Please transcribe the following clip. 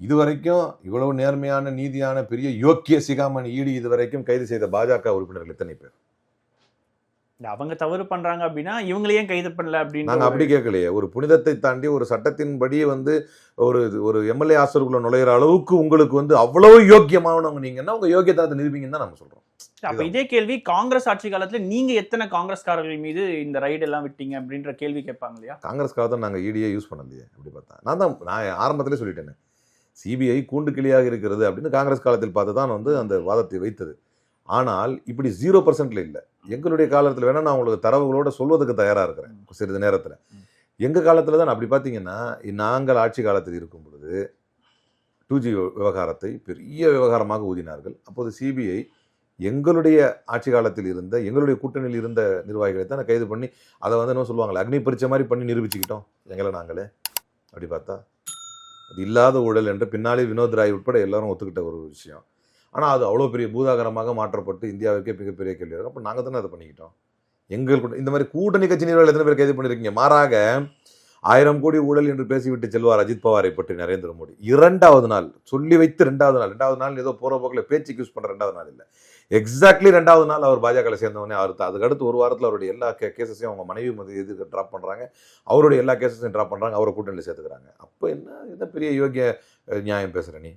இதுவரைக்கும் இவ்வளவு நேர்மையான நீதியான பெரிய யோக்கிய சிகாமணி ஈடி இதுவரைக்கும் கைது செய்த பாஜக உறுப்பினர்கள் எத்தனை பேர்? அவங்க தவறு பண்றாங்க அப்படின்னா இவங்களையே கைது பண்ணல அப்படின்னு நாங்க அப்படி கேட்கலையே. ஒரு புனிதத்தை தாண்டி ஒரு சட்டத்தின்படி ஒரு ஒரு எம்எல்ஏ ஆசருக்குள்ள நுழையிற அளவுக்கு உங்களுக்கு அவ்வளவு யோக்கியமானவங்க நீங்கன்னா உங்க யோக்கியத்தை நிரூபிங்கன்னு தான் நம்ம சொல்றோம். அப்ப இதே கேள்வி காங்கிரஸ் ஆட்சி காலத்துல நீங்க எத்தனை காங்கிரஸ்காரர்கள் மீது இந்த ரைடு எல்லாம் விட்டீங்க அப்படின்ற கேள்வி கேட்பாங்க இல்லையா? காங்கிரஸ் காலத்தில் நாங்கள் ஈடியே யூஸ் பண்ணலையே. அப்படி பார்த்தா நான் ஆரம்பத்திலே சொல்லிட்டேன், சிபிஐ கூண்டு கிளியாக இருக்கிறது அப்படின்னு காங்கிரஸ் காலத்தில் பார்த்து தான் அந்த வாதத்தை வைத்தது. ஆனால் இப்படி 0%ல இல்லை. எங்களுடைய காலத்தில் வேணா நான் உங்களுக்கு தரவுகளோட சொல்வதற்கு தயாராக இருக்கிறேன் சிறிது நேரத்தில். எங்கள் காலத்தில் தான் அப்படி பார்த்தீங்கன்னா, நாங்கள் ஆட்சி காலத்தில் இருக்கும் பொழுது 2G விவகாரத்தை பெரிய விவகாரமாக ஊதினார்கள். அப்போது சிபிஐ எங்களுடைய ஆட்சி காலத்தில் இருந்த எங்களுடைய கூட்டணியில் இருந்த நிர்வாகிகளை தான் கைது பண்ணி அதை என்ன சொல்லுவாங்களே, அக்னி பரீட்சை மாதிரி பண்ணி நிரூபிச்சுக்கிட்டோம் எங்களை நாங்களே. அப்படி பார்த்தா அது இல்லாத ஊழல் என்று பின்னாலே வினோத் ராய் உட்பட எல்லாரும் ஒத்துக்கிட்ட ஒரு விஷயம். ஆனால் அது அவ்வளோ பெரிய பூதாகரமாக மாற்றப்பட்டு இந்தியாவுக்கே மிகப்பெரிய கேள்வி இருக்கும். அப்போ நாங்கள் தானே அதை பண்ணிக்கிட்டோம். எங்களுக்கு இந்த மாதிரி கூட்டணி கட்சி நிர்வாகிகள் எத்தனை பேர் கைது பண்ணியிருக்கீங்க? மாறாக 1000 கோடி ஊழல் என்று பேசிவிட்டு செல்வார் அஜித் பவாரை பற்றி நரேந்திர மோடி. 2வது நாள் சொல்லி வைத்து 2வது நாள் ஏதோ போகிற போக்கில் பேச்சுக்கு யூஸ் பண்ணுற 2வது நாள் இல்லை, எக்ஸாக்ட்லி 2வது நாள் அவர் பாஜக சேர்ந்தவனே அதுக்கடுத்து ஒரு வாரத்தில் அவருடைய எல்லா கேசஸையும் அவங்க மனைவி இதுக்கு ட்ராப் பண்ணுறாங்க, அவருடைய எல்லா கேசஸையும் ட்ராப் பண்ணுறாங்க, அவரை கூட்டணியில் சேர்த்துக்கிறாங்க. அப்போ என்ன பெரிய யோகிய நியாயம் பேசுகிற நீ?